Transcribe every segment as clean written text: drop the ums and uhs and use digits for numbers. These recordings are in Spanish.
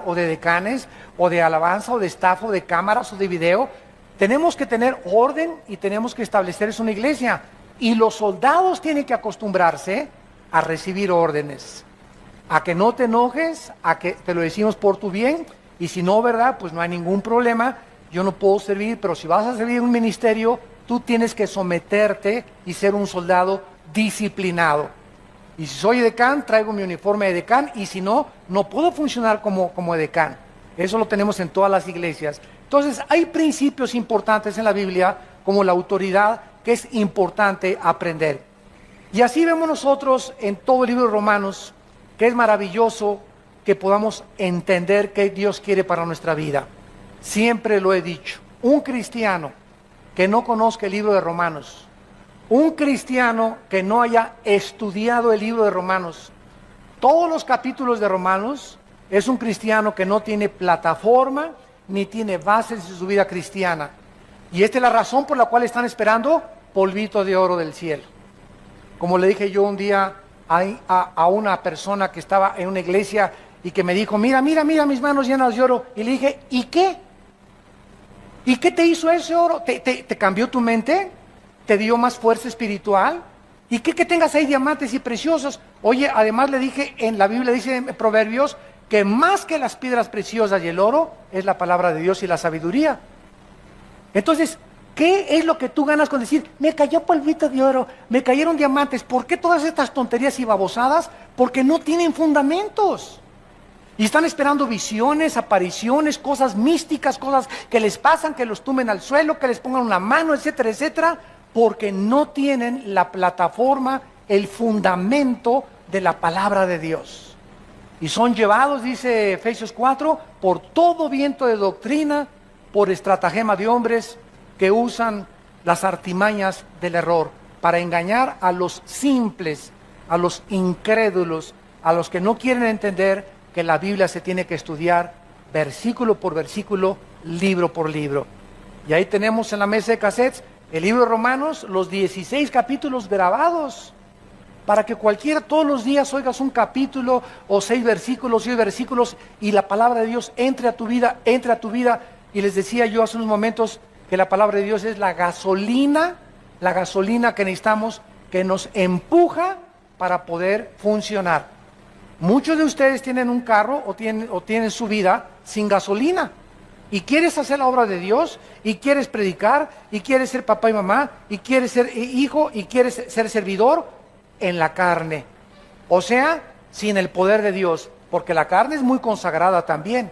o de decanes, o de alabanza, o de staff, o de cámaras, o de video. Tenemos que tener orden y tenemos que establecer eso en una iglesia. Y los soldados tienen que acostumbrarse a recibir órdenes, a que no te enojes, a que te lo decimos por tu bien, y si no, ¿verdad? Pues no hay ningún problema, yo no puedo servir, pero si vas a servir en un ministerio, tú tienes que someterte y ser un soldado disciplinado. Y si soy edecán, traigo mi uniforme de edecán, y si no, no puedo funcionar como edecán. Eso lo tenemos en todas las iglesias. Entonces, hay principios importantes en la Biblia, como la autoridad, que es importante aprender. Y así vemos nosotros en todo el libro de Romanos, que es maravilloso que podamos entender qué Dios quiere para nuestra vida. Siempre lo he dicho, un cristiano que no conozca el libro de Romanos, un cristiano que no haya estudiado el libro de Romanos, todos los capítulos de Romanos, es un cristiano que no tiene plataforma ni tiene bases en su vida cristiana. Y esta es la razón por la cual están esperando polvito de oro del cielo. Como le dije yo un día a una persona que estaba en una iglesia y que me dijo, mira mis manos llenas de oro. Y le dije, ¿y qué? ¿Y qué te hizo ese oro? ¿Te cambió tu mente? ¿Te dio más fuerza espiritual? ¿Y qué que tengas ahí diamantes y preciosos? Oye, además le dije, en la Biblia dice en Proverbios, que más que las piedras preciosas y el oro, es la palabra de Dios y la sabiduría. Entonces, ¿qué es lo que tú ganas con decir, me cayó polvito de oro, me cayeron diamantes? ¿Por qué todas estas tonterías y babosadas? Porque no tienen fundamentos. Y están esperando visiones, apariciones, cosas místicas, cosas que les pasan, que los tumben al suelo, que les pongan una mano, etcétera, etcétera, porque no tienen la plataforma, el fundamento de la palabra de Dios. Y son llevados, dice Efesios 4, por todo viento de doctrina, por estratagema de hombres que usan las artimañas del error para engañar a los simples, a los incrédulos, a los que no quieren entender que la Biblia se tiene que estudiar versículo por versículo, libro por libro. Y ahí tenemos en la mesa de cassettes el libro de Romanos, los 16 capítulos grabados, para que cualquiera todos los días oigas un capítulo o 6 versículos y la palabra de Dios entre a tu vida. Y les decía yo hace unos momentos que la palabra de Dios es la gasolina que necesitamos, que nos empuja para poder funcionar. Muchos de ustedes tienen un carro o tienen su vida sin gasolina. Y quieres hacer la obra de Dios, y quieres predicar, y quieres ser papá y mamá, y quieres ser hijo, y quieres ser servidor en la carne. O sea, sin el poder de Dios, porque la carne es muy consagrada también.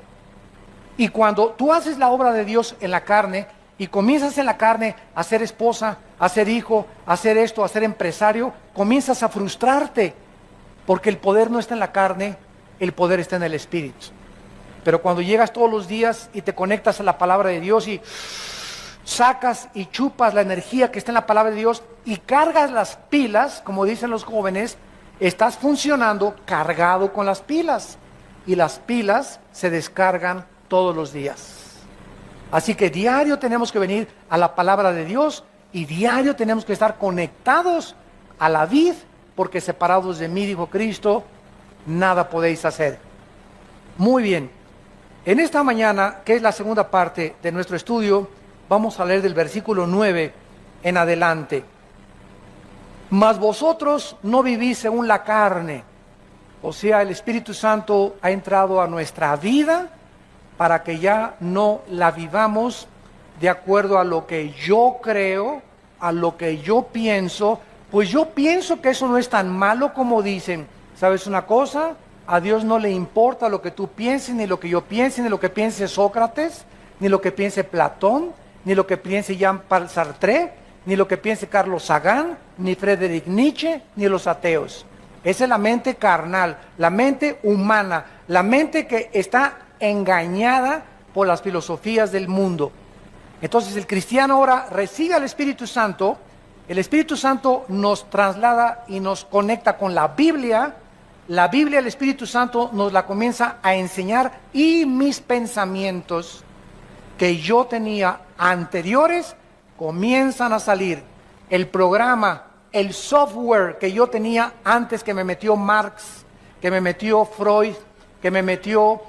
Y cuando tú haces la obra de Dios en la carne, y comienzas en la carne a ser esposa, a ser hijo, a ser esto, a ser empresario, comienzas a frustrarte, porque el poder no está en la carne, el poder está en el Espíritu. Pero cuando llegas todos los días y te conectas a la palabra de Dios y sacas y chupas la energía que está en la palabra de Dios y cargas las pilas, como dicen los jóvenes, estás funcionando cargado con las pilas. Y las pilas se descargan todos los días. Así que diario tenemos que venir a la palabra de Dios y diario tenemos que estar conectados a la vid, porque separados de mí, dijo Cristo, nada podéis hacer. Muy bien. En esta mañana, que es la segunda parte de nuestro estudio, vamos a leer del versículo 9 en adelante. Mas vosotros no vivís según la carne, o sea, el Espíritu Santo ha entrado a nuestra vida para que ya no la vivamos de acuerdo a lo que yo creo, a lo que yo pienso. Pues yo pienso que eso no es tan malo como dicen. ¿Sabes una cosa? A Dios no le importa lo que tú pienses, ni lo que yo piense, ni lo que piense Sócrates, ni lo que piense Platón, ni lo que piense Jean-Paul Sartre, ni lo que piense Carlos Sagan, ni Friedrich Nietzsche, ni los ateos. Esa es la mente carnal, la mente humana, la mente que está engañada por las filosofías del mundo. Entonces el cristiano ahora recibe al Espíritu Santo. El Espíritu Santo nos traslada y nos conecta con la Biblia. La Biblia, el Espíritu Santo nos la comienza a enseñar, y mis pensamientos que yo tenía anteriores comienzan a salir. El programa, el software que yo tenía antes, que me metió Marx, que me metió Freud, que me metió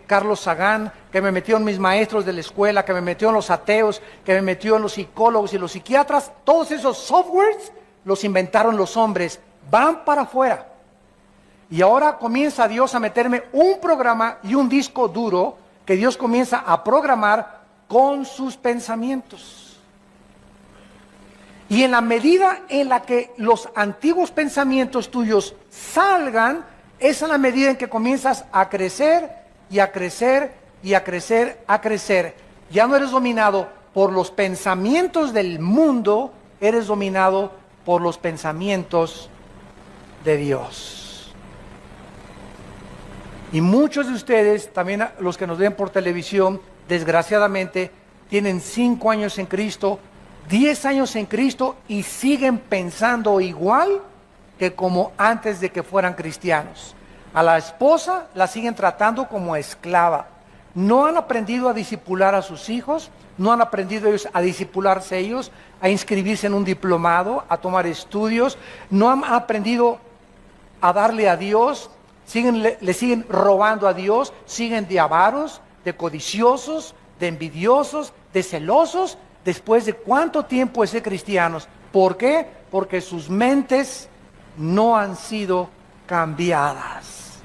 Carlos Sagan, que me metió en mis maestros de la escuela, que me metió en los ateos, que me metió en los psicólogos y los psiquiatras, todos esos softwares los inventaron los hombres, van para afuera. Y ahora comienza Dios a meterme un programa y un disco duro que Dios comienza a programar con sus pensamientos. Y en la medida en la que los antiguos pensamientos tuyos salgan, esa es la medida en que comienzas a crecer y a crecer y a crecer, a crecer. Ya no eres dominado por los pensamientos del mundo, eres dominado por los pensamientos de Dios. Y muchos de ustedes, también los que nos ven por televisión, desgraciadamente, tienen 5 años en Cristo, 10 años en Cristo y siguen pensando igual que como antes de que fueran cristianos. A la esposa la siguen tratando como esclava. No han aprendido a discipular a sus hijos, no han aprendido ellos a discipularse ellos, a inscribirse en un diplomado, a tomar estudios, no han aprendido a darle a Dios, le siguen robando a Dios, siguen de avaros, de codiciosos, de envidiosos, de celosos, después de cuánto tiempo de ser cristianos. ¿Por qué? Porque sus mentes no han sido cambiadas.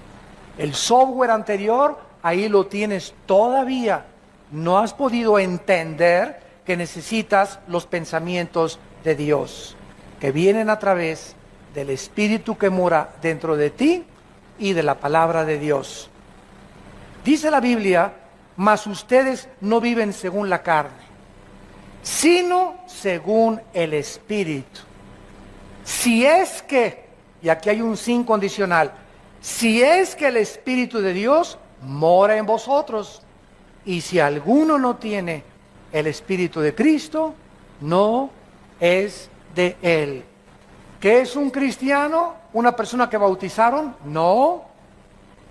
El software anterior, ahí lo tienes todavía. No has podido entender que necesitas los pensamientos de Dios, que vienen a través del Espíritu que mora dentro de ti y de la palabra de Dios. Dice la Biblia, mas ustedes no viven según la carne, sino según el Espíritu. Si es que, y aquí hay un sin condicional, si es que el Espíritu de Dios mora en vosotros, y si alguno no tiene el Espíritu de Cristo, no es de Él. ¿Qué es un cristiano? ¿Una persona que bautizaron? No.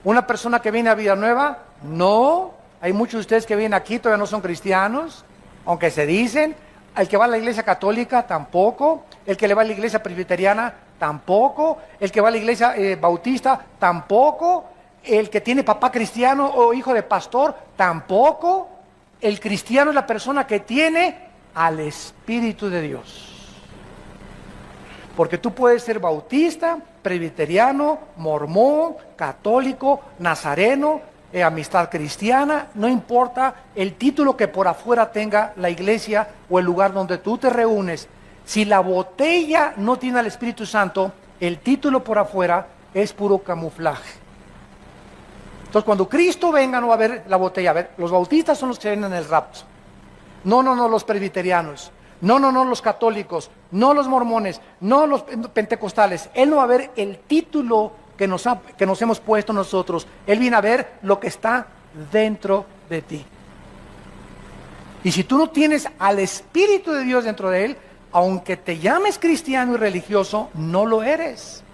¿Una persona que viene a vida nueva? No. Hay muchos de ustedes que vienen aquí, todavía no son cristianos, aunque se dicen. El que va a la iglesia católica, tampoco. El que le va a la iglesia presbiteriana, tampoco. El que va a la iglesia bautista, tampoco. El que tiene papá cristiano o hijo de pastor, tampoco. El cristiano es la persona que tiene al Espíritu de Dios. Porque tú puedes ser bautista, presbiteriano, mormón, católico, nazareno, amistad cristiana, no importa el título que por afuera tenga la iglesia o el lugar donde tú te reúnes. Si la botella no tiene al Espíritu Santo, el título por afuera es puro camuflaje. Entonces cuando Cristo venga no va a haber la botella. A ver, los bautistas son los que vienen en el rapto. No, los presbiterianos. No, los católicos, no los mormones, no los pentecostales. Él no va a ver el título que nos hemos puesto nosotros. Él viene a ver lo que está dentro de ti. Y si tú no tienes al Espíritu de Dios dentro de él, aunque te llames cristiano y religioso, no lo eres.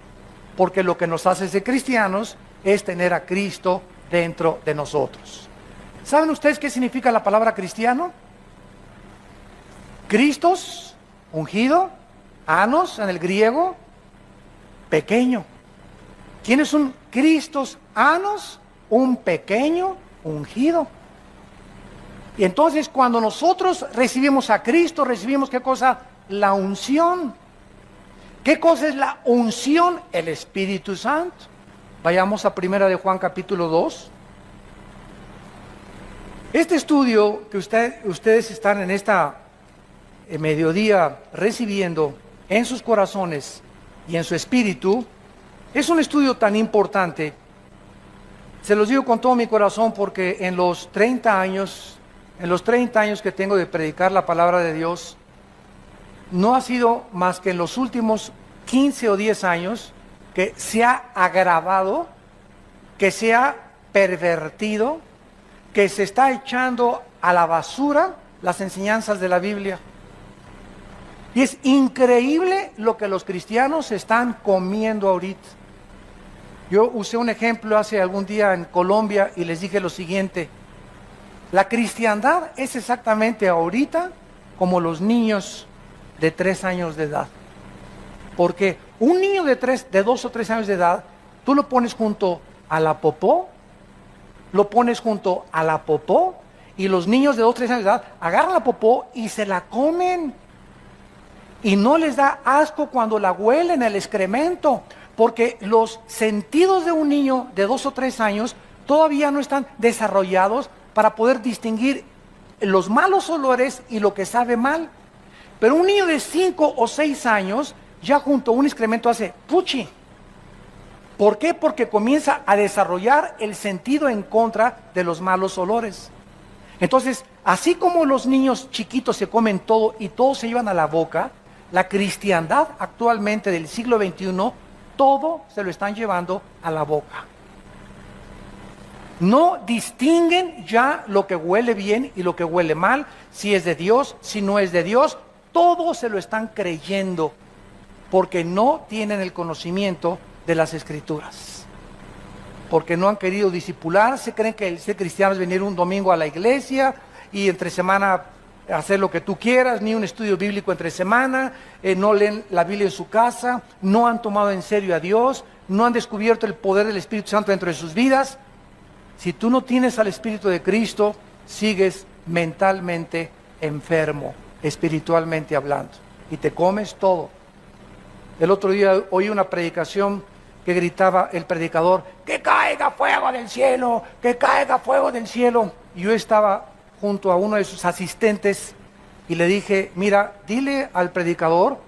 Porque lo que nos hace ser cristianos es tener a Cristo dentro de nosotros. ¿Saben ustedes qué significa la palabra cristiano? Cristos, ungido, anos en el griego, pequeño. ¿Quién es un Cristos anos? Un pequeño ungido. Y entonces cuando nosotros recibimos a Cristo, recibimos ¿qué cosa? La unción. ¿Qué cosa es la unción? El Espíritu Santo. Vayamos a 1 de Juan capítulo 2. Este estudio que ustedes están en esta mediodía recibiendo en sus corazones y en su espíritu, es un estudio tan importante. Se los digo con todo mi corazón porque en los 30 años que tengo de predicar la palabra de Dios, no ha sido más que en los últimos 15 o 10 años que se ha agravado, que se ha pervertido, que se está echando a la basura las enseñanzas de la Biblia. Y es increíble lo que los cristianos están comiendo ahorita. Yo usé un ejemplo hace algún día en Colombia y les dije lo siguiente: la cristiandad es exactamente ahorita como los niños de 3 años de edad. Porque un niño de 2 o 3 años de edad, tú lo pones junto a la popó lo pones junto a la popó y los niños de 2, 3 años de edad agarran la popó y se la comen. Y no les da asco cuando la huelen, el excremento, porque los sentidos de un niño de 2 o 3 años todavía no están desarrollados para poder distinguir los malos olores y lo que sabe mal. Pero un niño de 5 o 6 años ya junto a un excremento hace puchi. ¿Por qué? Porque comienza a desarrollar el sentido en contra de los malos olores. Entonces, así como los niños chiquitos se comen todo y todo se llevan a la boca, la cristiandad actualmente del siglo XXI, todo se lo están llevando a la boca. No distinguen ya lo que huele bien y lo que huele mal, si es de Dios, si no es de Dios, todo se lo están creyendo, porque no tienen el conocimiento de las Escrituras. Porque no han querido discipularse, creen que el ser cristiano es venir un domingo a la iglesia y entre semana hacer lo que tú quieras, ni un estudio bíblico entre semana, no leen la Biblia en su casa, no han tomado en serio a Dios, no han descubierto el poder del Espíritu Santo dentro de sus vidas. Si tú no tienes al Espíritu de Cristo, sigues mentalmente enfermo, espiritualmente hablando, y te comes todo. El otro día oí una predicación que gritaba el predicador, ¡que caiga fuego del cielo! ¡Que caiga fuego del cielo! Y yo estaba junto a uno de sus asistentes y le dije, mira, dile al predicador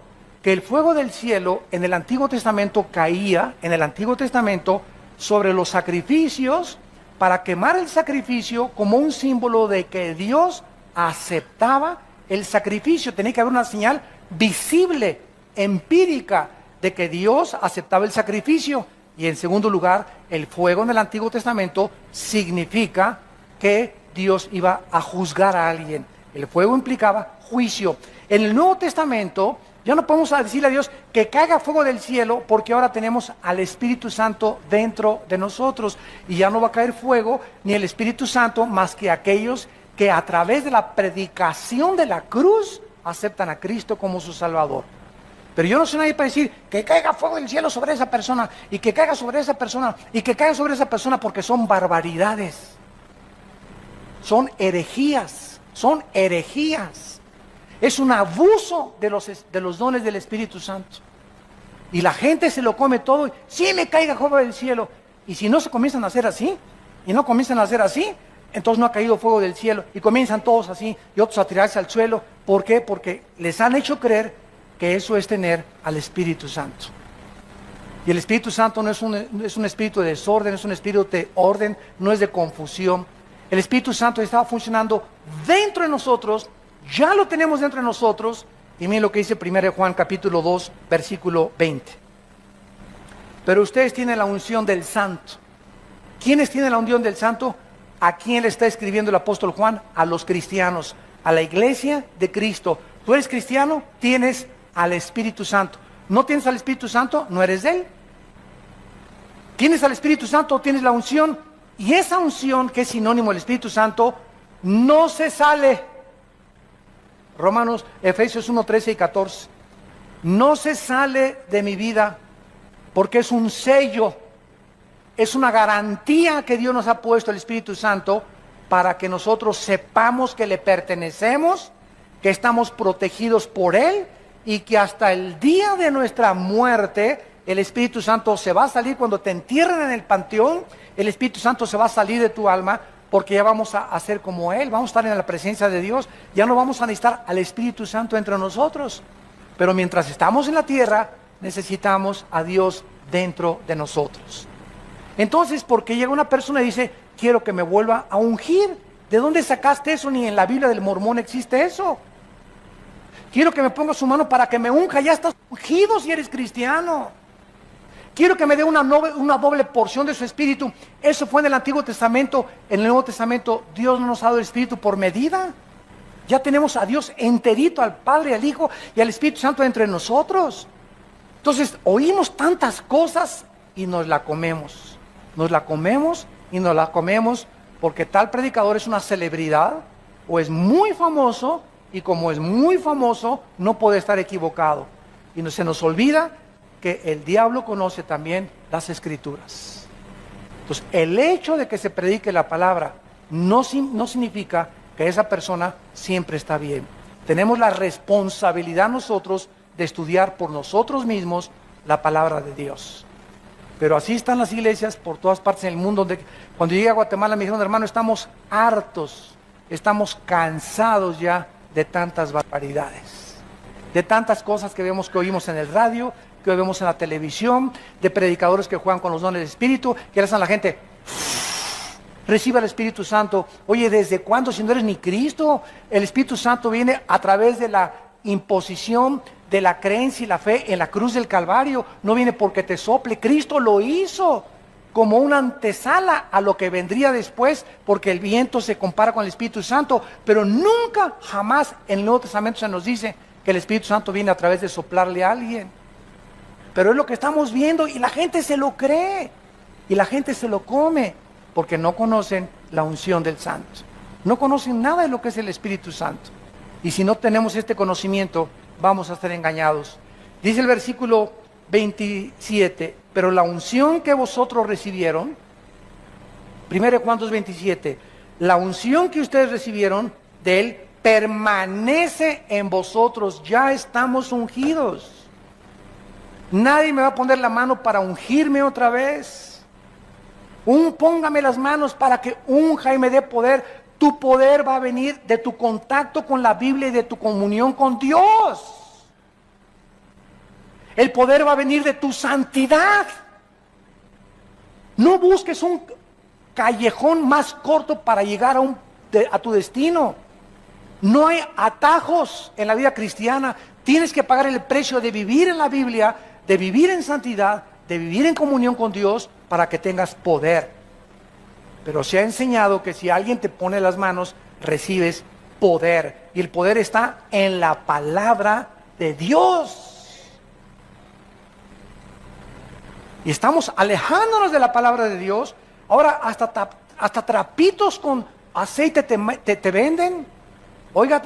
que el fuego del cielo en el Antiguo Testamento caía, en el Antiguo Testamento, sobre los sacrificios, para quemar el sacrificio como un símbolo de que Dios aceptaba el sacrificio. Tenía que haber una señal visible, empírica, de que Dios aceptaba el sacrificio. Y en segundo lugar, el fuego en el Antiguo Testamento significa que Dios iba a juzgar a alguien. El fuego implicaba juicio. En el Nuevo Testamento ya no podemos decirle a Dios que caiga fuego del cielo, porque ahora tenemos al Espíritu Santo dentro de nosotros y ya no va a caer fuego ni el Espíritu Santo más que aquellos que a través de la predicación de la cruz aceptan a Cristo como su Salvador. Pero yo no soy nadie para decir que caiga fuego del cielo sobre esa persona y que caiga sobre esa persona y que caiga sobre esa persona, porque son barbaridades. Son herejías, son herejías. Es un abuso de los dones del Espíritu Santo. Y la gente se lo come todo, y sí me caiga fuego del cielo. Y si no se comienzan a hacer así, y no comienzan a hacer así, entonces no ha caído fuego del cielo. Y comienzan todos así, y otros a tirarse al suelo. ¿Por qué? Porque les han hecho creer que eso es tener al Espíritu Santo. Y el Espíritu Santo no es un espíritu de desorden, es un espíritu de orden, no es de confusión. El Espíritu Santo estaba funcionando dentro de nosotros, ya lo tenemos dentro de nosotros, y miren lo que dice 1 Juan capítulo 2, versículo 20. Pero ustedes tienen la unción del Santo. ¿Quiénes tienen la unción del Santo? ¿A quién le está escribiendo el apóstol Juan? A los cristianos, a la iglesia de Cristo. ¿Tú eres cristiano? Tienes al Espíritu Santo. ¿No tienes al Espíritu Santo? No eres de él. ¿Tienes al Espíritu Santo? ¿Tienes la unción? Y esa unción, que es sinónimo del Espíritu Santo, no se sale. Efesios 1, 13 y 14. No se sale de mi vida, porque es un sello, es una garantía que Dios nos ha puesto, el Espíritu Santo, para que nosotros sepamos que le pertenecemos, que estamos protegidos por Él, y que hasta el día de nuestra muerte, el Espíritu Santo se va a salir. Cuando te entierren en el panteón, el Espíritu Santo se va a salir de tu alma, porque ya vamos a ser como Él, vamos a estar en la presencia de Dios, ya no vamos a necesitar al Espíritu Santo entre nosotros. Pero mientras estamos en la tierra, necesitamos a Dios dentro de nosotros. Entonces, porque llega una persona y dice, quiero que me vuelva a ungir. ¿De dónde sacaste eso? Ni en la Biblia del Mormón existe eso. Quiero que me ponga su mano para que me unja. Ya estás ungido si eres cristiano. Quiero que me dé una doble porción de su Espíritu. Eso fue en el Antiguo Testamento. En el Nuevo Testamento, Dios no nos ha dado el Espíritu por medida. Ya tenemos a Dios enterito, al Padre, al Hijo y al Espíritu Santo entre nosotros. Entonces, oímos tantas cosas y nos la comemos. Nos la comemos y nos la comemos porque tal predicador es una celebridad o es muy famoso, y como es muy famoso, no puede estar equivocado. Y se nos olvida que el diablo conoce también las Escrituras. Entonces, el hecho de que se predique la palabra no significa que esa persona siempre está bien. Tenemos la responsabilidad nosotros de estudiar por nosotros mismos la palabra de Dios. Pero así están las iglesias por todas partes en el mundo. Cuando llegué a Guatemala me dijeron, hermano, estamos hartos, estamos cansados ya de tantas barbaridades, de tantas cosas que oímos en el radio, que vemos en la televisión, de predicadores que juegan con los dones del Espíritu, que le hacen a la gente, reciba el Espíritu Santo. Oye, ¿desde cuándo si no eres ni Cristo? El Espíritu Santo viene a través de la imposición de la creencia y la fe en la cruz del Calvario. No viene porque te sople. Cristo lo hizo como una antesala a lo que vendría después, porque el viento se compara con el Espíritu Santo, pero nunca, jamás en el Nuevo Testamento se nos dice que el Espíritu Santo viene a través de soplarle a alguien. Pero es lo que estamos viendo y la gente se lo cree y la gente se lo come, porque no conocen la unción del Santo, no conocen nada de lo que es el Espíritu Santo. Y si no tenemos este conocimiento, vamos a ser engañados. Dice el versículo 27, pero la unción que vosotros recibieron, 1 Juan 2:27, la unción que ustedes recibieron de Él permanece en vosotros, ya estamos ungidos. Nadie me va a poner la mano para ungirme otra vez. Póngame las manos para que unja y me dé poder. Tu poder va a venir de tu contacto con la Biblia y de tu comunión con Dios. El poder va a venir de tu santidad. No busques un callejón más corto para llegar a tu destino. No hay atajos en la vida cristiana. Tienes que pagar el precio de vivir en la Biblia, de vivir en santidad, de vivir en comunión con Dios para que tengas poder. Pero se ha enseñado que si alguien te pone las manos, recibes poder. Y el poder está en la palabra de Dios. Y estamos alejándonos de la palabra de Dios. Ahora hasta trapitos con aceite te venden. Oiga,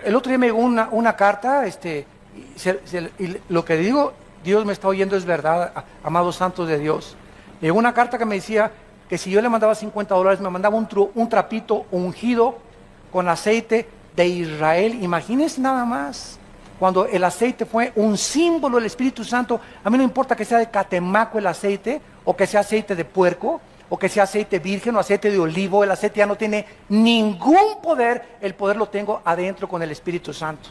el otro día me llegó una carta, y lo que digo, Dios me está oyendo, es verdad, amados santos de Dios. Me llegó una carta que me decía que si yo le mandaba $50, me mandaba un trapito ungido con aceite de Israel. Imagínense nada más, cuando el aceite fue un símbolo del Espíritu Santo. A mí no importa que sea de catemaco el aceite, o que sea aceite de puerco, o que sea aceite virgen o aceite de olivo. El aceite ya no tiene ningún poder, el poder lo tengo adentro con el Espíritu Santo.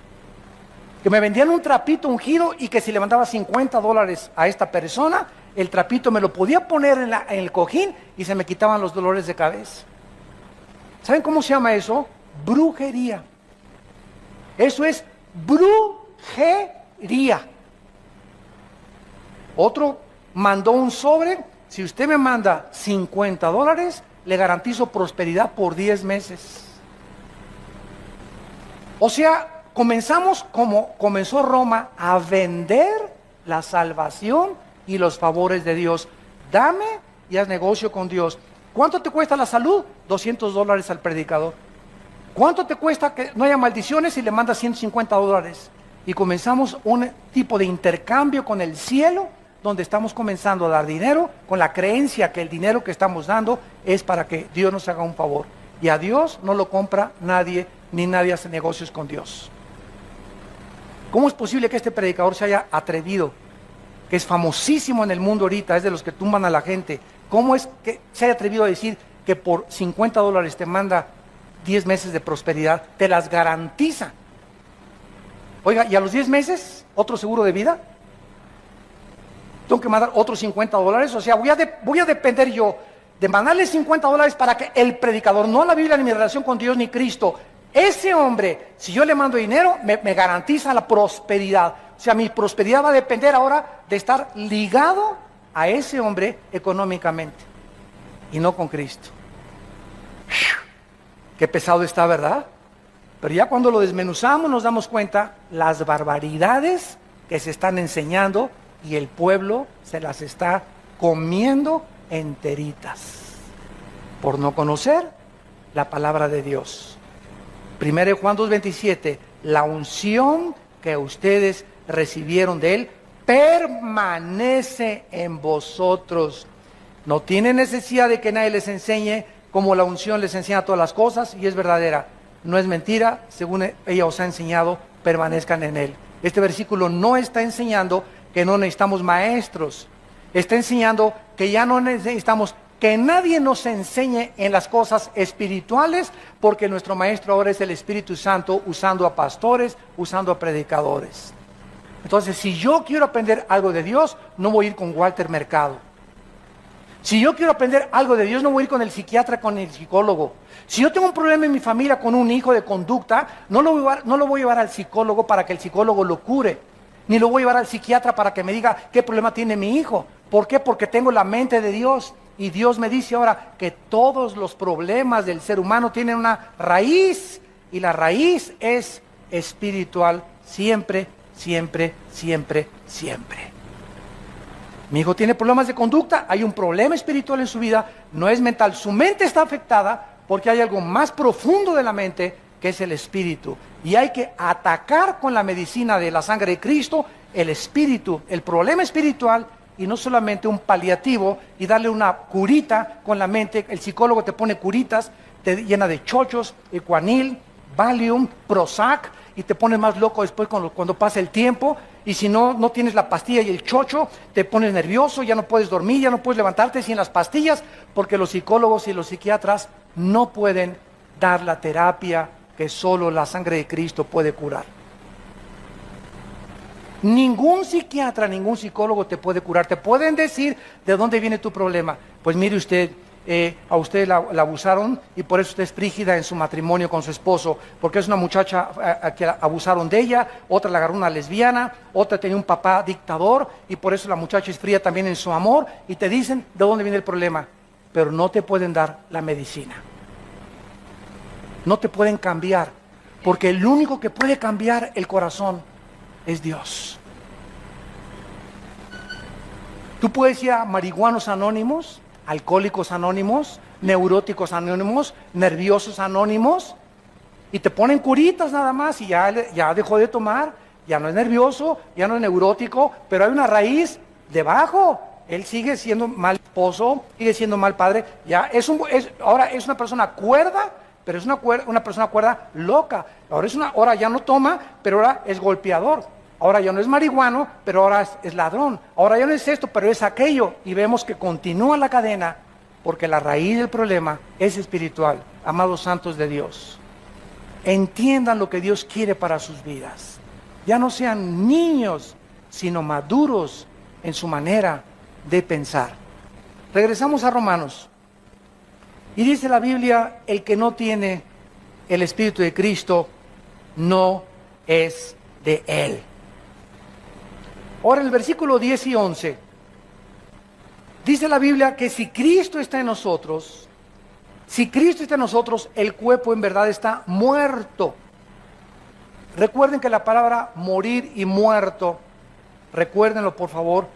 Que me vendían un trapito ungido y que si le mandaba $50 a esta persona, el trapito me lo podía poner en el cojín y se me quitaban los dolores de cabeza. ¿Saben cómo se llama eso? Brujería. Eso es brujería. Otro mandó un sobre: si usted me manda $50, le garantizo prosperidad por 10 meses. O sea, comenzamos como comenzó Roma, a vender la salvación y los favores de Dios. Dame y haz negocio con Dios. ¿Cuánto te cuesta la salud? $200 al predicador. ¿Cuánto te cuesta que no haya maldiciones y le mandas $150? Y comenzamos un tipo de intercambio con el cielo, donde estamos comenzando a dar dinero con la creencia que el dinero que estamos dando es para que Dios nos haga un favor. Y a Dios no lo compra nadie, ni nadie hace negocios con Dios. ¿Cómo es posible que este predicador se haya atrevido, que es famosísimo en el mundo ahorita, es de los que tumban a la gente? ¿Cómo es que se haya atrevido a decir que por $50 te manda 10 meses de prosperidad, te las garantiza? Oiga, ¿y a los 10 meses otro seguro de vida? Tengo que mandar otros $50. O sea, voy a depender yo de mandarle $50 para que el predicador, no la Biblia, ni mi relación con Dios, ni Cristo, ese hombre, si yo le mando dinero, me garantiza la prosperidad. O sea, mi prosperidad va a depender ahora de estar ligado a ese hombre económicamente y no con Cristo. Qué pesado está, ¿verdad? Pero ya cuando lo desmenuzamos nos damos cuenta las barbaridades que se están enseñando y el pueblo se las está comiendo enteritas por no conocer la palabra de Dios. 1 Juan 2:27, la unción que ustedes recibieron de Él permanece en vosotros No tienen necesidad de que nadie les enseñe, como la unción les enseña todas las cosas, y es verdadera. No es mentira, según ella os ha enseñado, permanezcan en él. Este versículo no está enseñando que no necesitamos maestros. Está enseñando que ya no necesitamos que nadie nos enseñe en las cosas espirituales, porque nuestro maestro ahora es el Espíritu Santo, usando a pastores, usando a predicadores. Entonces, si yo quiero aprender algo de Dios, no voy a ir con Walter Mercado. Si yo quiero aprender algo de Dios, no voy a ir con el psiquiatra, con el psicólogo. Si yo tengo un problema en mi familia con un hijo de conducta, no lo voy a llevar al psicólogo para que el psicólogo lo cure. Ni lo voy a llevar al psiquiatra para que me diga qué problema tiene mi hijo. ¿Por qué? Porque tengo la mente de Dios. Y Dios me dice ahora que todos los problemas del ser humano tienen una raíz. Y la raíz es espiritual siempre, siempre, siempre, siempre. Mi hijo tiene problemas de conducta, hay un problema espiritual en su vida, no es mental. Su mente está afectada porque hay algo más profundo de la mente, que es el espíritu. Y hay que atacar con la medicina de la sangre de Cristo el espíritu, el problema espiritual, y no solamente un paliativo y darle una curita con la mente. El psicólogo te pone curitas, te llena de chochos, Equanil, Valium, Prozac, y te pones más loco después cuando pasa el tiempo. Y si no tienes la pastilla y el chocho, te pones nervioso, ya no puedes dormir, ya no puedes levantarte sin las pastillas, porque los psicólogos y los psiquiatras no pueden dar la terapia que solo la sangre de Cristo puede curar. Ningún psiquiatra, ningún psicólogo te puede curar. Te pueden decir de dónde viene tu problema. Pues mire usted, a usted la abusaron y por eso usted es frígida en su matrimonio con su esposo, porque es una muchacha a que abusaron de ella, otra la agarró una lesbiana, otra tenía un papá dictador y por eso la muchacha es fría también en su amor, y te dicen de dónde viene el problema, pero no te pueden dar la medicina. No te pueden cambiar, porque el único que puede cambiar el corazón es Dios. Tú puedes ir a marihuanos anónimos, alcohólicos anónimos, neuróticos anónimos, nerviosos anónimos, y te ponen curitas nada más y ya dejó de tomar, ya no es nervioso, ya no es neurótico, pero hay una raíz debajo. Él sigue siendo mal esposo, sigue siendo mal padre, ahora es una persona cuerda, pero es una persona cuerda loca. Ahora ya no toma, pero ahora es golpeador. Ahora ya no es marihuano, pero ahora es ladrón. Ahora ya no es esto, pero es aquello. Y vemos que continúa la cadena, porque la raíz del problema es espiritual. Amados santos de Dios, entiendan lo que Dios quiere para sus vidas. Ya no sean niños, sino maduros en su manera de pensar. Regresamos a Romanos. Y dice la Biblia, el que no tiene el Espíritu de Cristo no es de Él. Ahora en el versículo 10 y 11, dice la Biblia que si Cristo está en nosotros, el cuerpo en verdad está muerto. Recuerden que la palabra morir y muerto, recuérdenlo por favor,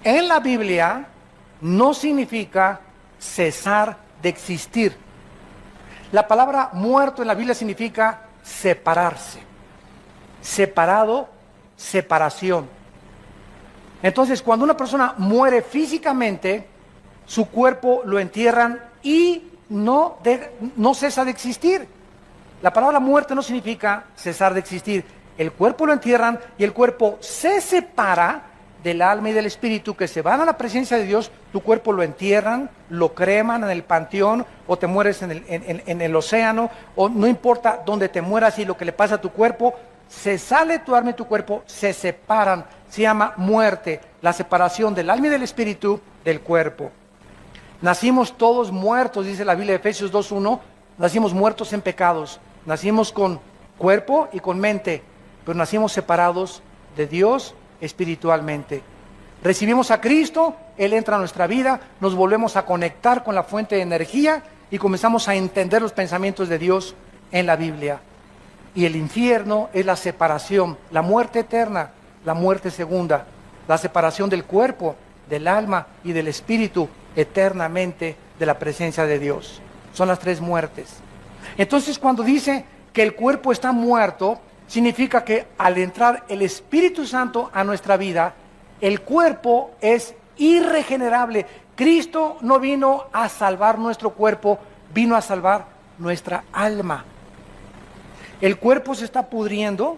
en la Biblia no significa cesar de existir. La palabra muerto en la Biblia significa separarse. Separado, separación. Entonces, cuando una persona muere físicamente, su cuerpo lo entierran y no cesa de existir. La palabra muerte no significa cesar de existir. El cuerpo lo entierran y el cuerpo se separa del alma y del espíritu, que se van a la presencia de Dios. Tu cuerpo lo entierran, lo creman en el panteón, o te mueres en el océano, o no importa dónde te mueras y lo que le pasa a tu cuerpo, se sale tu alma y tu cuerpo, se separan. Se llama muerte, la separación del alma y del espíritu del cuerpo. Nacimos todos muertos, dice la Biblia de Efesios 2:1, nacimos muertos en pecados, nacimos con cuerpo y con mente, pero nacimos separados de Dios espiritualmente. Recibimos a Cristo, Él entra a nuestra vida, nos volvemos a conectar con la fuente de energía y comenzamos a entender los pensamientos de Dios en la Biblia. Y el infierno es la separación, la muerte eterna, la muerte segunda, la separación del cuerpo, del alma y del espíritu eternamente de la presencia de Dios. Son las tres muertes. Entonces, cuando dice que el cuerpo está muerto, significa que al entrar el Espíritu Santo a nuestra vida, el cuerpo es irregenerable. Cristo no vino a salvar nuestro cuerpo, vino a salvar nuestra alma. El cuerpo se está pudriendo,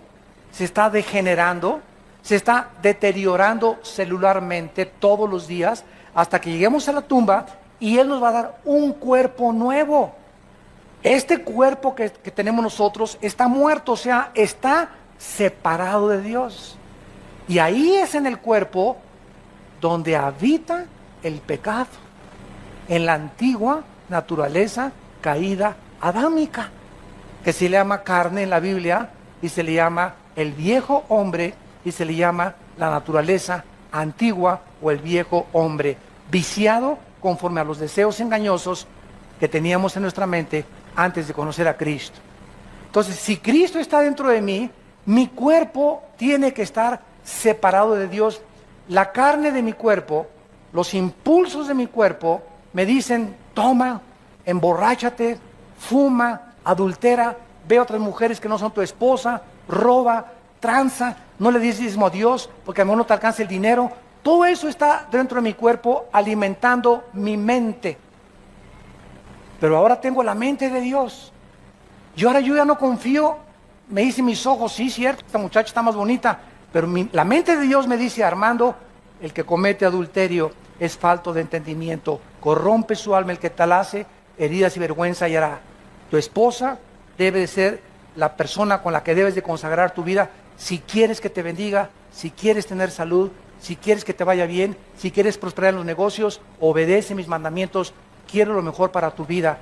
se está degenerando, se está deteriorando celularmente todos los días hasta que lleguemos a la tumba y Él nos va a dar un cuerpo nuevo. Este cuerpo que tenemos nosotros está muerto, o sea, está separado de Dios. Y ahí es en el cuerpo donde habita el pecado, en la antigua naturaleza caída adámica, que se le llama carne en la Biblia y se le llama el viejo hombre y se le llama la naturaleza antigua o el viejo hombre, viciado conforme a los deseos engañosos que teníamos en nuestra mente antes de conocer a Cristo. Entonces, si Cristo está dentro de mí, mi cuerpo tiene que estar separado de Dios. La carne de mi cuerpo, los impulsos de mi cuerpo me dicen: toma, emborráchate, fuma, adultera, ve a otras mujeres que no son tu esposa, roba, tranza, no le des diezmo a Dios porque a lo mejor no te alcanza el dinero. Todo eso está dentro de mi cuerpo alimentando mi mente. Pero ahora tengo la mente de Dios. Yo ya no confío. Me dicen mis ojos: sí, cierto, esta muchacha está más bonita. Pero la mente de Dios me dice: Armando, el que comete adulterio es falto de entendimiento. Corrompe su alma el que tal hace, heridas y vergüenza hallará. Tu esposa debe de ser la persona con la que debes de consagrar tu vida si quieres que te bendiga, si quieres tener salud, si quieres que te vaya bien, si quieres prosperar en los negocios. Obedece mis mandamientos. Quiero lo mejor para tu vida.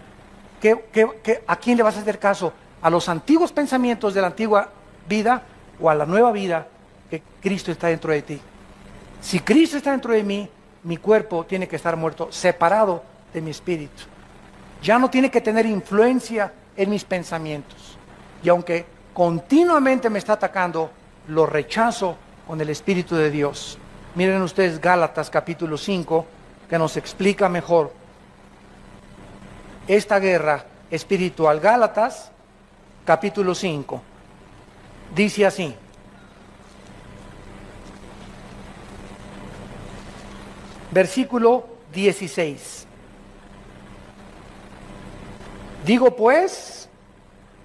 ¿A quién le vas a hacer caso? ¿A los antiguos pensamientos de la antigua vida o a la nueva vida que Cristo está dentro de ti? Si Cristo está dentro de mí, mi cuerpo tiene que estar muerto, separado de mi espíritu. Ya no tiene que tener influencia en mis pensamientos. Y aunque continuamente me está atacando, lo rechazo con el Espíritu de Dios. Miren ustedes Gálatas capítulo 5, que nos explica mejor esta guerra espiritual. Gálatas capítulo 5 dice así: versículo 16. Digo pues,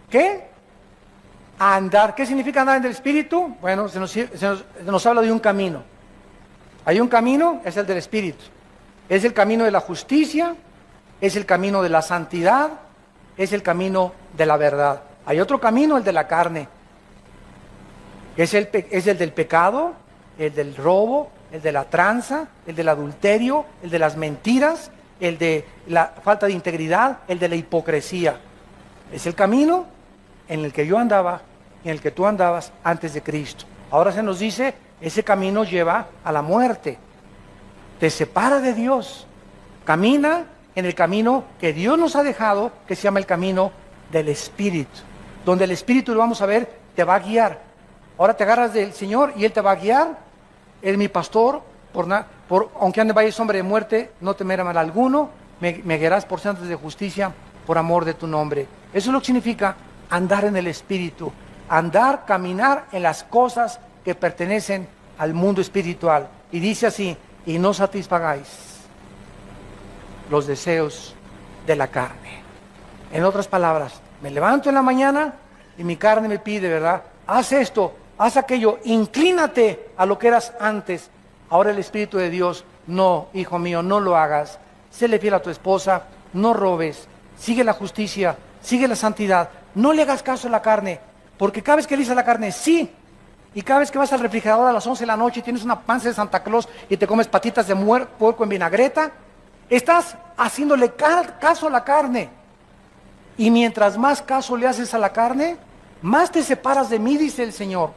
¿qué? Andar. ¿Qué significa andar en el Espíritu? Bueno, se nos habla de un camino. Hay un camino, es el del Espíritu. Es el camino de la justicia, es el camino de la santidad, es el camino de la verdad. Hay otro camino, el de la carne. Es el del pecado, el del robo, el de la tranza, el del adulterio, el de las mentiras, el de la falta de integridad, el de la hipocresía. Es el camino en el que yo andaba y en el que tú andabas antes de Cristo. Ahora se nos dice: ese camino lleva a la muerte, te separa de Dios. Camina en el camino que Dios nos ha dejado, que se llama el camino del Espíritu, donde el Espíritu, lo vamos a ver, te va a guiar. Ahora te agarras del Señor y Él te va a guiar. Él es mi pastor, aunque ande valle sombra de muerte, no temeré mal alguno, me guiarás por sendas de justicia, por amor de tu nombre. Eso es lo que significa andar en el Espíritu, caminar en las cosas que pertenecen al mundo espiritual. Y dice así: y no satisfagáis los deseos de la carne. En otras palabras, me levanto en la mañana y mi carne me pide, ¿verdad? Haz esto, haz aquello, inclínate a lo que eras antes. Ahora el Espíritu de Dios: no, hijo mío, no lo hagas. Séle fiel a tu esposa, no robes, sigue la justicia, sigue la santidad, no le hagas caso a la carne, porque cada vez que le dices a la carne sí, y cada vez que vas al refrigerador a las 11 de la noche y tienes una panza de Santa Claus y te comes patitas de puerco en vinagreta, estás haciéndole caso a la carne. Y mientras más caso le haces a la carne, más te separas de mí, dice el Señor,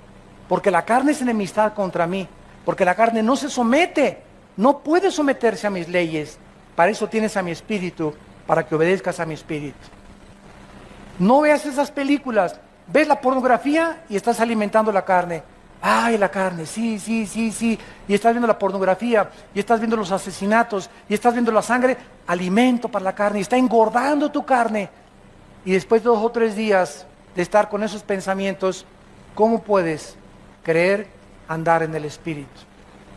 porque la carne es enemistad contra mí, porque la carne no se somete, no puede someterse a mis leyes. Para eso tienes a mi Espíritu, para que obedezcas a mi Espíritu. No veas esas películas, ves la pornografía y estás alimentando la carne. Ay, la carne, sí. Y estás viendo la pornografía, y estás viendo los asesinatos, y estás viendo la sangre, alimento para la carne, y está engordando tu carne. Y después de 2 o 3 días de estar con esos pensamientos, ¿cómo puedes creer andar en el Espíritu?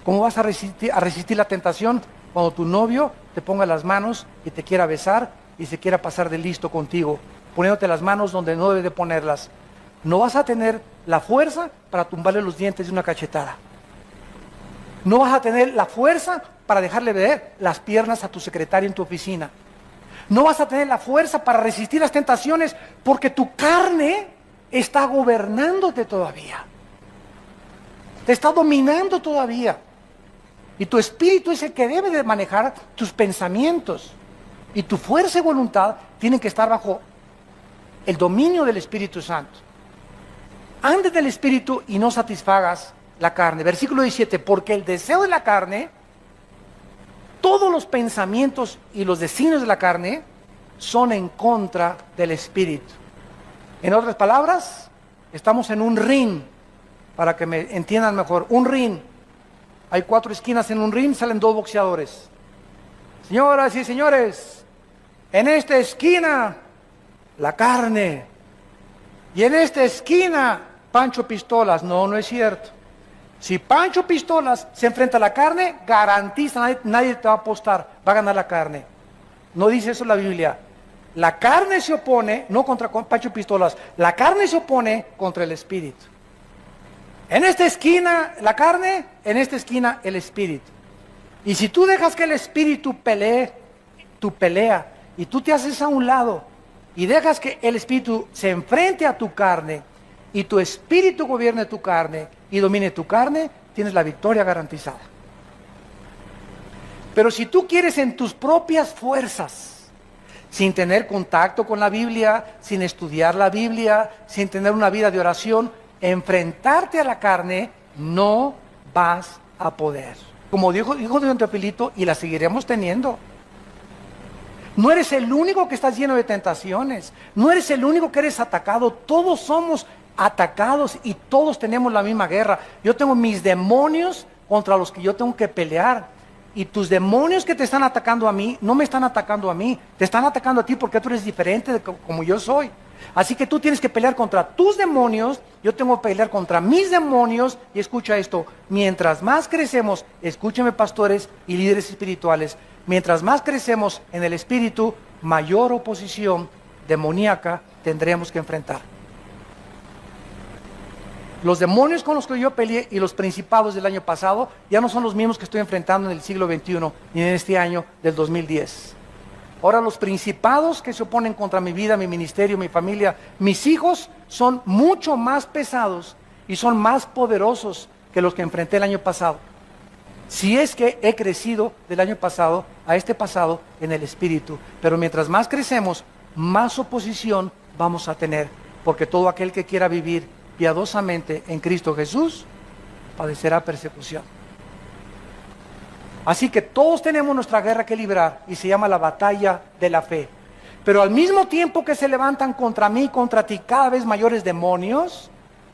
¿Cómo vas a resistir la tentación cuando tu novio te ponga las manos y te quiera besar y se quiera pasar de listo contigo, poniéndote las manos donde no debe de ponerlas? No vas a tener la fuerza para tumbarle los dientes de una cachetada. No vas a tener la fuerza para dejarle ver las piernas a tu secretario en tu oficina. No vas a tener la fuerza para resistir las tentaciones porque tu carne está gobernándote todavía. Te está dominando todavía. Y tu espíritu es el que debe de manejar tus pensamientos. Y tu fuerza y voluntad tienen que estar bajo el dominio del Espíritu Santo. Andes del Espíritu y no satisfagas la carne. Versículo 17, porque el deseo de la carne, todos los pensamientos y los designios de la carne son en contra del Espíritu. En otras palabras, estamos en un ring, para que me entiendan mejor, un ring. Hay 4 esquinas en un ring, salen 2 boxeadores. Señoras y señores, en esta esquina, la carne. Y en esta esquina, Pancho Pistolas. No, no es cierto. Si Pancho Pistolas se enfrenta a la carne, garantiza, nadie te va a apostar, va a ganar la carne. No dice eso la Biblia. La carne se opone, no contra Pancho Pistolas, la carne se opone contra el Espíritu. En esta esquina la carne, en esta esquina el Espíritu. Y si tú dejas que el Espíritu pelee tu pelea, y tú te haces a un lado, y dejas que el Espíritu se enfrente a tu carne, y tu Espíritu gobierne tu carne, y domine tu carne, tienes la victoria garantizada. Pero si tú quieres en tus propias fuerzas, sin tener contacto con la Biblia, sin estudiar la Biblia, sin tener una vida de oración, enfrentarte a la carne, no vas a poder. Como dijo Don Teofilito, y la seguiremos teniendo. No eres el único que estás lleno de tentaciones, no eres el único que eres atacado, todos somos atacados y todos tenemos la misma guerra. Yo tengo mis demonios contra los que yo tengo que pelear. Y tus demonios que te están atacando a mí, no me están atacando a mí, te están atacando a ti porque tú eres diferente de como yo soy. Así que tú tienes que pelear contra tus demonios, yo tengo que pelear contra mis demonios. Y escucha esto, mientras más crecemos, escúcheme pastores y líderes espirituales, mientras más crecemos en el espíritu, mayor oposición demoníaca tendremos que enfrentar. Los demonios con los que yo peleé y los principados del año pasado ya no son los mismos que estoy enfrentando en el siglo XXI ni en este año del 2010. Ahora los principados que se oponen contra mi vida, mi ministerio, mi familia, mis hijos, son mucho más pesados y son más poderosos que los que enfrenté el año pasado. Si es que he crecido del año pasado a este pasado en el espíritu. Pero mientras más crecemos, más oposición vamos a tener. Porque todo aquel que quiera vivir piadosamente en Cristo Jesús, padecerá persecución. Así que todos tenemos nuestra guerra que librar y se llama la batalla de la fe. Pero al mismo tiempo que se levantan contra mí, contra ti, cada vez mayores demonios,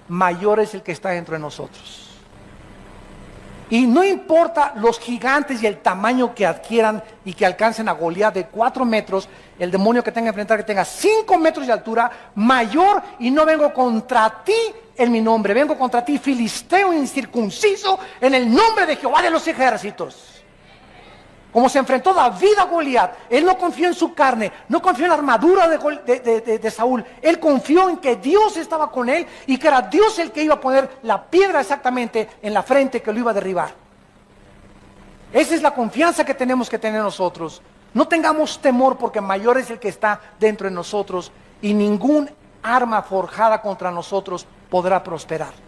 mayor es el que está dentro de nosotros. Y no importa los gigantes y el tamaño que adquieran y que alcancen a Goliat de 4 metros, el demonio que tenga que enfrentar que tenga 5 metros de altura, mayor, y no vengo contra ti en mi nombre, vengo contra ti filisteo incircunciso en el nombre de Jehová de los ejércitos. Como se enfrentó David a Goliat, él no confió en su carne, no confió en la armadura de Saúl, él confió en que Dios estaba con él y que era Dios el que iba a poner la piedra exactamente en la frente que lo iba a derribar. Esa es la confianza que tenemos que tener nosotros. No tengamos temor porque mayor es el que está dentro de nosotros y ningún arma forjada contra nosotros podrá prosperar.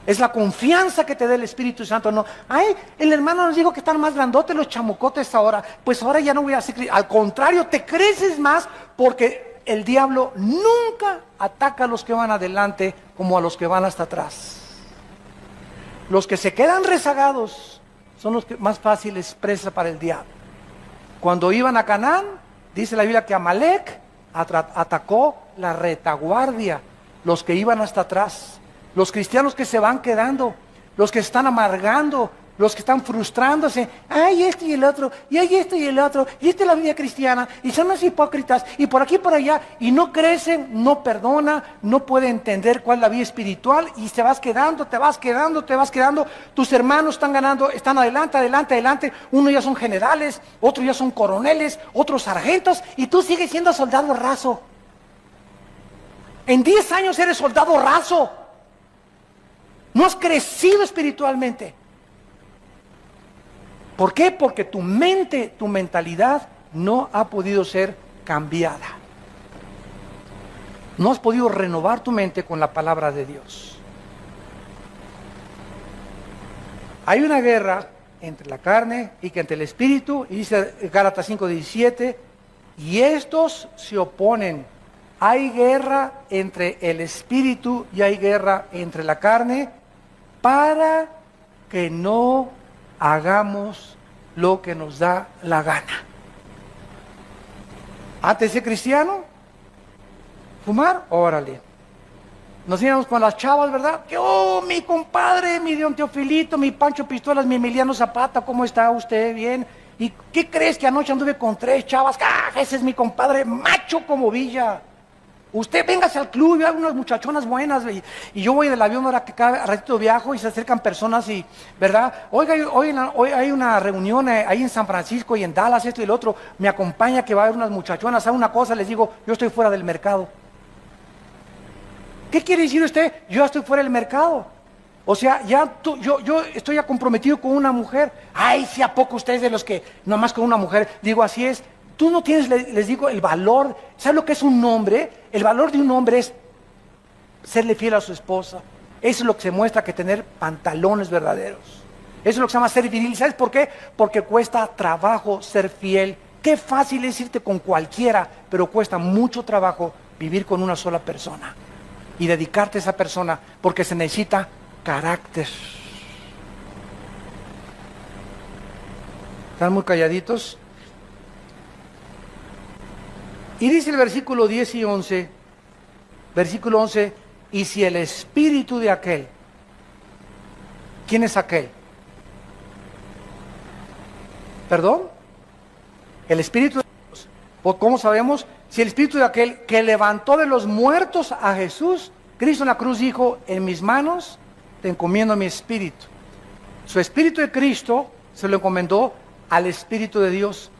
Es la confianza que te da el Espíritu Santo. No, ay, el hermano nos dijo que están más grandotes los chamucotes ahora. Pues ahora ya no voy a hacer. Al contrario, te creces más porque el diablo nunca ataca a los que van adelante como a los que van hasta atrás. Los que se quedan rezagados son los que más fáciles presa para el diablo. Cuando iban a Canaán, dice la Biblia que Amalek atacó la retaguardia, los que iban hasta atrás. Los cristianos que se van quedando, los que están amargando, los que están frustrándose, ay, esto y el otro, y hay esto y el otro, y esta es la vida cristiana, y son los hipócritas, y por aquí y por allá, y no crecen, no perdona, no puede entender cuál es la vida espiritual, y te vas quedando, tus hermanos están ganando, están adelante, unos ya son generales, otros ya son coroneles, otros sargentos, y tú sigues siendo soldado raso. En 10 años eres soldado raso. No has crecido espiritualmente. ¿Por qué? Porque tu mente, tu mentalidad no ha podido ser cambiada. No has podido renovar tu mente con la palabra de Dios. Hay una guerra entre la carne y entre el espíritu, y dice Gálatas 5:17, y estos se oponen. Hay guerra entre el espíritu y hay guerra entre la carne para que no hagamos lo que nos da la gana. Antes de ser cristiano, fumar, órale. Nos íbamos con las chavas, ¿verdad? Que, oh, mi compadre, mi Don Teofilito, mi Pancho Pistolas, mi Emiliano Zapata, ¿cómo está usted? Bien. ¿Y qué crees que anoche anduve con 3 chavas? ¡Ah, ese es mi compadre, macho como Villa! Usted véngase al club, y hay unas muchachonas buenas, y yo voy del avión ahora que cada ratito viajo y se acercan personas y, ¿verdad? Oiga, hoy hay una reunión ahí en San Francisco y en Dallas, esto y el otro, me acompaña que va a haber unas muchachonas, ¿sabe una cosa? Les digo, yo estoy fuera del mercado. ¿Qué quiere decir usted? Yo ya estoy fuera del mercado. O sea, yo estoy ya comprometido con una mujer. Ay, si a poco ustedes de los que nomás con una mujer, digo, así es. Tú no tienes, les digo, el valor. ¿Sabes lo que es un hombre? El valor de un hombre es serle fiel a su esposa. Eso es lo que se muestra que tener pantalones verdaderos. Eso es lo que se llama ser viril. ¿Sabes por qué? Porque cuesta trabajo ser fiel. Qué fácil es irte con cualquiera, pero cuesta mucho trabajo vivir con una sola persona y dedicarte a esa persona, porque se necesita carácter. ¿Están muy calladitos? Y dice el versículo 10 y 11, versículo 11, y si el espíritu de aquel, ¿quién es aquel? ¿Perdón? El espíritu de Dios. ¿Cómo sabemos? Si el espíritu de aquel que levantó de los muertos a Jesús, Cristo en la cruz dijo, en mis manos te encomiendo mi espíritu. Su espíritu de Cristo se lo encomendó al espíritu de Dios.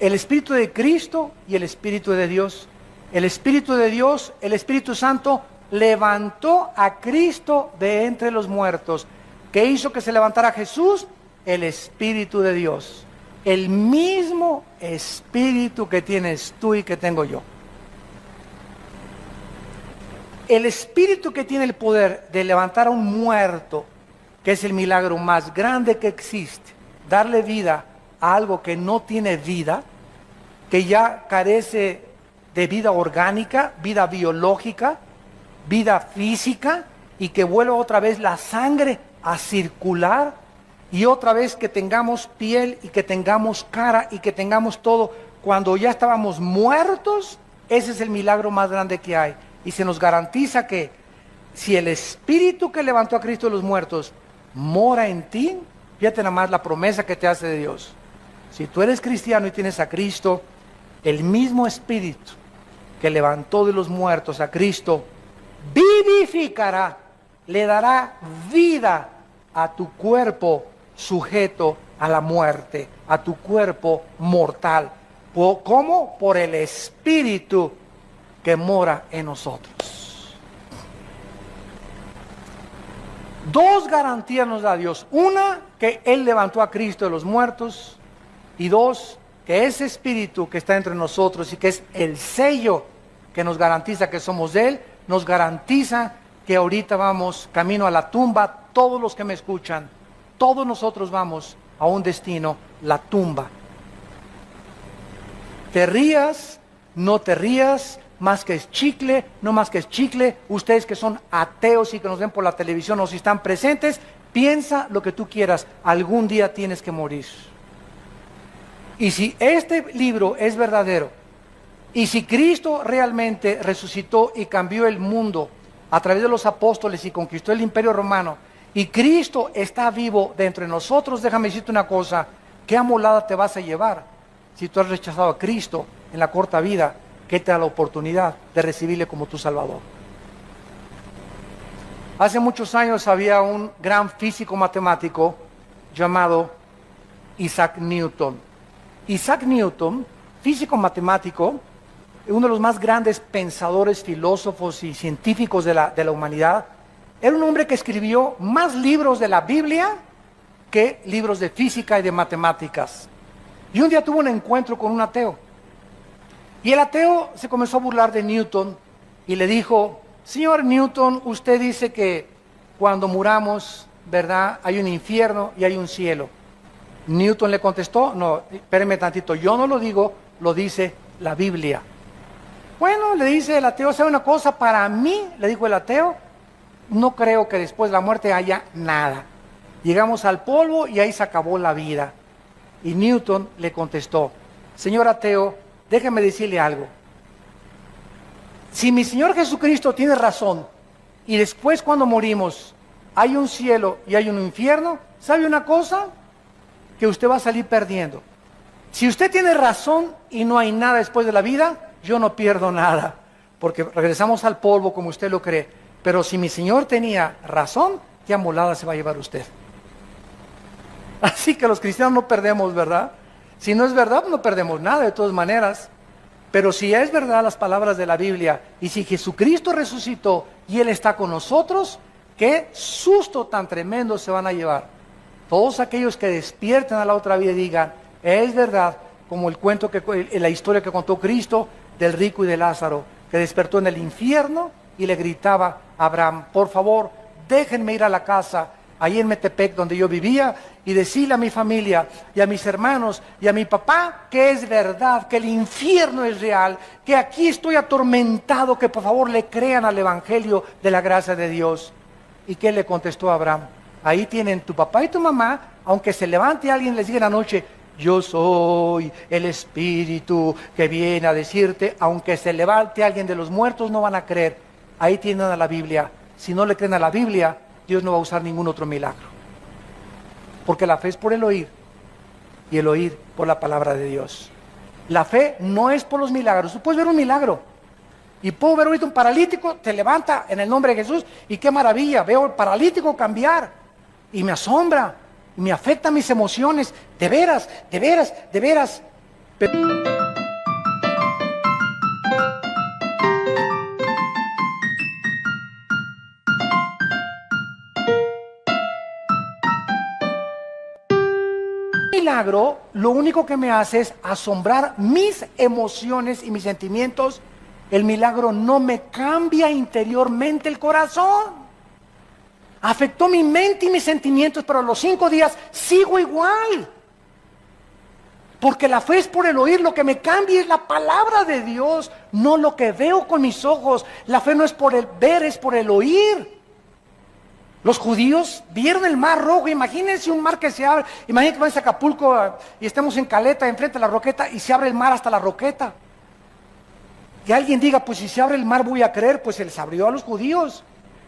El espíritu de Cristo y el espíritu de Dios. El espíritu de Dios, el Espíritu Santo, levantó a Cristo de entre los muertos. ¿Qué hizo que se levantara Jesús? El espíritu de Dios. El mismo espíritu que tienes tú y que tengo yo. El espíritu que tiene el poder de levantar a un muerto, que es el milagro más grande que existe, darle vida a algo que no tiene vida, que ya carece de vida orgánica, vida biológica, vida física, y que vuelva otra vez la sangre a circular, y otra vez que tengamos piel y que tengamos cara y que tengamos todo, cuando ya estábamos muertos. Ese es el milagro más grande que hay, y se nos garantiza que si el espíritu que levantó a Cristo de los muertos mora en ti, fíjate nada más la promesa que te hace de Dios. Si tú eres cristiano y tienes a Cristo, el mismo espíritu que levantó de los muertos a Cristo vivificará, le dará vida a tu cuerpo sujeto a la muerte, a tu cuerpo mortal. ¿Cómo? Por el espíritu que mora en nosotros. 2 garantías nos da Dios. Una, que Él levantó a Cristo de los muertos. Y 2, que ese espíritu que está entre nosotros y que es el sello que nos garantiza que somos de Él, nos garantiza que ahorita vamos camino a la tumba. Todos los que me escuchan, todos nosotros vamos a un destino, la tumba. Te rías, no te rías, más que es chicle, no más que es chicle. Ustedes que son ateos y que nos ven por la televisión o si están presentes, piensa lo que tú quieras, algún día tienes que morir. Y si este libro es verdadero, y si Cristo realmente resucitó y cambió el mundo a través de los apóstoles y conquistó el imperio romano, y Cristo está vivo dentro de nosotros, déjame decirte una cosa, ¿qué amolada te vas a llevar si tú has rechazado a Cristo en la corta vida que te da la oportunidad de recibirle como tu Salvador? Hace muchos años había un gran físico matemático llamado Isaac Newton. Isaac Newton, físico matemático, uno de los más grandes pensadores, filósofos y científicos de la humanidad, era un hombre que escribió más libros de la Biblia que libros de física y de matemáticas. Y un día tuvo un encuentro con un ateo. Y el ateo se comenzó a burlar de Newton y le dijo: señor Newton, usted dice que cuando muramos, ¿verdad?, hay un infierno y hay un cielo. Newton le contestó: no, espéreme tantito, yo no lo digo, lo dice la Biblia. Bueno, le dice el ateo, ¿sabe una cosa? Para mí, le dijo el ateo, no creo que después de la muerte haya nada. Llegamos al polvo y ahí se acabó la vida. Y Newton le contestó: señor ateo, déjeme decirle algo. Si mi Señor Jesucristo tiene razón, y después cuando morimos hay un cielo y hay un infierno, ¿sabe una cosa? Que usted va a salir perdiendo. Si usted tiene razón y no hay nada después de la vida, yo no pierdo nada, porque regresamos al polvo como usted lo cree. Pero si mi Señor tenía razón, qué amolada se va a llevar usted. Así que los cristianos no perdemos, ¿verdad? Si no es verdad, no perdemos nada de todas maneras. Pero si es verdad las palabras de la Biblia, y si Jesucristo resucitó y Él está con nosotros, qué susto tan tremendo se van a llevar. Todos aquellos que despierten a la otra vida y digan: es verdad, como el cuento, la historia que contó Cristo del rico y de Lázaro, que despertó en el infierno y le gritaba a Abraham: por favor, déjenme ir a la casa, ahí en Metepec donde yo vivía, y decirle a mi familia y a mis hermanos y a mi papá que es verdad, que el infierno es real, que aquí estoy atormentado, que por favor le crean al evangelio de la gracia de Dios. ¿Y qué le contestó a Abraham? Ahí tienen tu papá y tu mamá, aunque se levante alguien y les diga en la noche: yo soy el Espíritu que viene a decirte, aunque se levante alguien de los muertos, no van a creer. Ahí tienen a la Biblia. Si no le creen a la Biblia, Dios no va a usar ningún otro milagro. Porque la fe es por el oír, y el oír por la palabra de Dios. La fe no es por los milagros. Tú puedes ver un milagro, y puedo ver ahorita un paralítico, te levanta en el nombre de Jesús, y qué maravilla, veo al paralítico cambiar, y me asombra, y me afecta mis emociones, de veras, de veras, de veras. Milagro, lo único que me hace es asombrar mis emociones y mis sentimientos. El milagro no me cambia interiormente el corazón. Afectó mi mente y mis sentimientos, pero a los 5 días sigo igual. Porque la fe es por el oír, lo que me cambia es la palabra de Dios, no lo que veo con mis ojos. La fe no es por el ver, es por el oír. Los judíos vieron el mar rojo. Imagínense un mar que se abre. Imagínense que vamos a Acapulco y estemos en Caleta, enfrente de la Roqueta, y se abre el mar hasta la Roqueta. Que alguien diga: pues si se abre el mar voy a creer. Pues se les abrió a los judíos.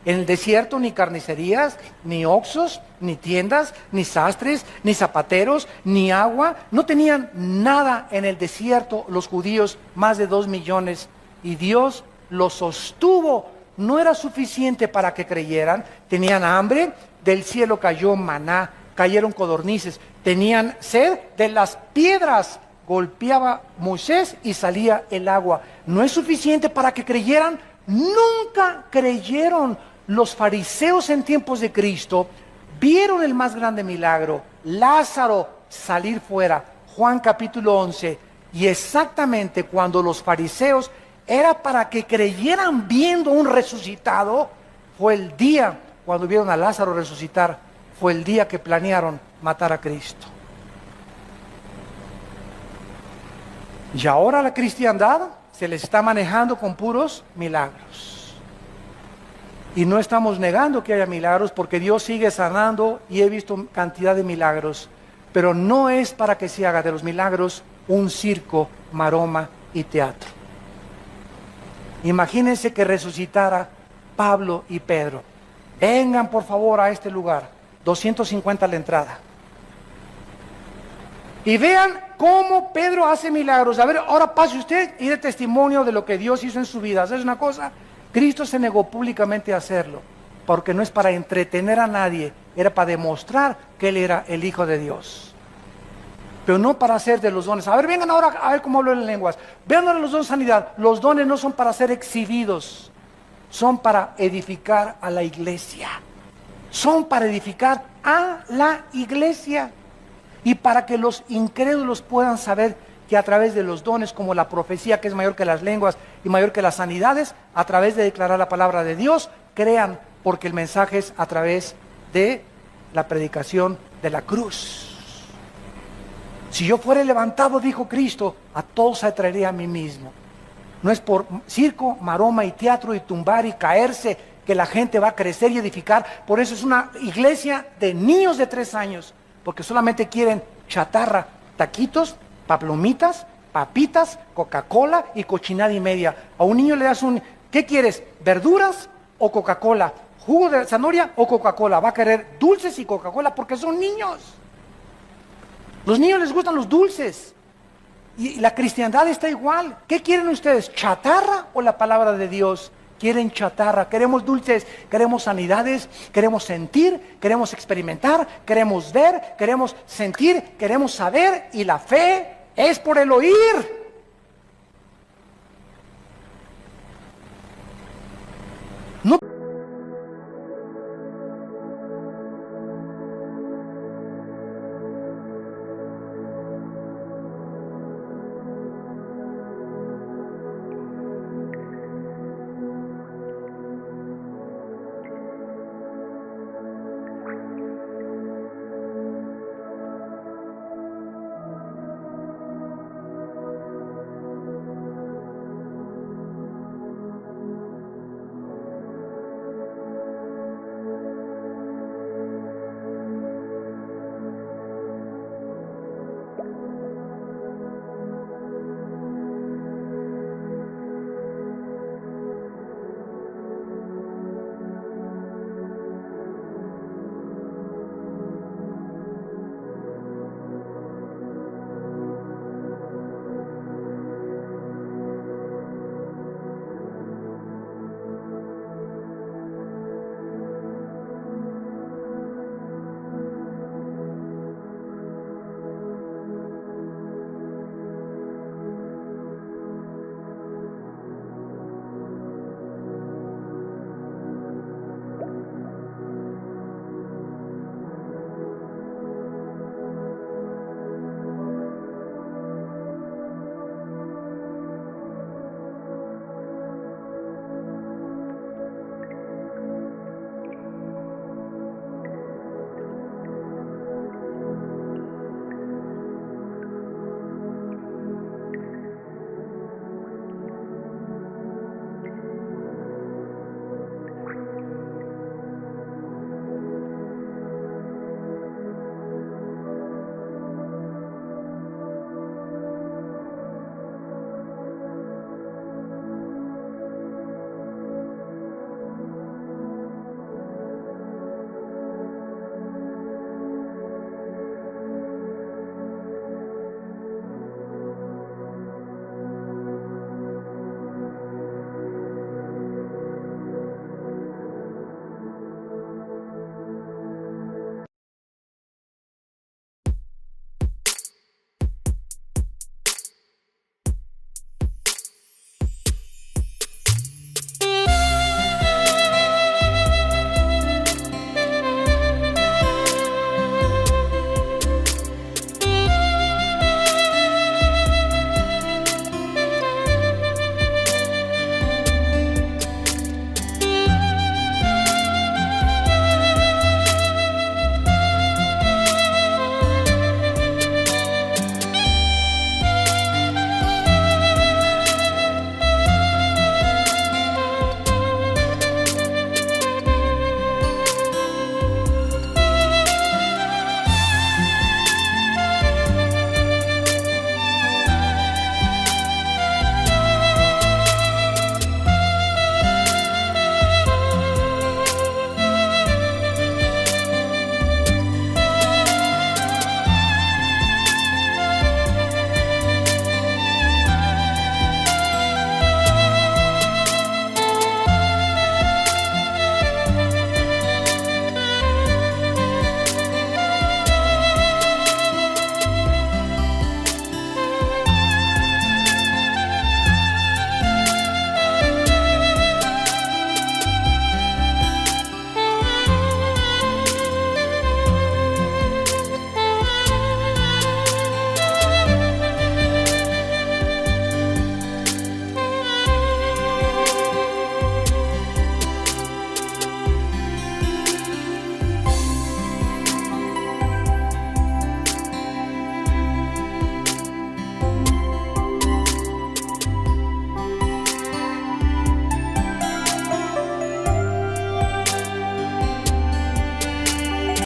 En el desierto ni carnicerías, ni oxos, ni tiendas, ni sastres, ni zapateros, ni agua. No tenían nada en el desierto los judíos, más de 2 millones. Y Dios los sostuvo. No era suficiente para que creyeran. Tenían hambre, del cielo cayó maná, cayeron codornices. Tenían sed, de las piedras golpeaba Moisés y salía el agua. No es suficiente para que creyeran. Nunca creyeron. Los fariseos en tiempos de Cristo vieron el más grande milagro: Lázaro salir fuera. Juan capítulo 11. Y exactamente cuando los fariseos era para que creyeran viendo un resucitado, fue el día cuando vieron a Lázaro resucitar, fue el día que planearon matar a Cristo. Y ahora la cristiandad se les está manejando con puros milagros. Y no estamos negando que haya milagros, porque Dios sigue sanando y he visto cantidad de milagros. Pero no es para que se haga de los milagros un circo, maroma y teatro. Imagínense que resucitara Pablo y Pedro. Vengan por favor a este lugar, 250 la entrada. Y vean cómo Pedro hace milagros. A ver, ahora pase usted y dé testimonio de lo que Dios hizo en su vida. ¿Sabes una cosa? Cristo se negó públicamente a hacerlo, porque no es para entretener a nadie, era para demostrar que Él era el Hijo de Dios. Pero no para hacer de los dones. A ver, vengan ahora a ver cómo hablo en lenguas. Vean ahora los dones de sanidad. Los dones no son para ser exhibidos, son para edificar a la iglesia. Son para edificar a la iglesia. Y para que los incrédulos puedan saber que a través de los dones, como la profecía, que es mayor que las lenguas y mayor que las sanidades, a través de declarar la palabra de Dios, crean, porque el mensaje es a través de la predicación de la cruz. Si yo fuera levantado, dijo Cristo, a todos atraería a mí mismo. No es por circo, maroma y teatro y tumbar y caerse que la gente va a crecer y edificar. Por eso es una iglesia de niños de 3 años, porque solamente quieren chatarra, taquitos, palomitas, papitas, Coca-Cola y cochinada y media. A un niño le das ¿qué quieres? ¿Verduras o Coca-Cola? ¿Jugo de zanahoria o Coca-Cola? Va a querer dulces y Coca-Cola porque son niños. Los niños les gustan los dulces. Y la cristiandad está igual. ¿Qué quieren ustedes? ¿Chatarra o la palabra de Dios? Quieren chatarra, queremos dulces, queremos sanidades, queremos sentir, queremos experimentar, queremos ver, queremos sentir, queremos saber, y la fe es por el oír.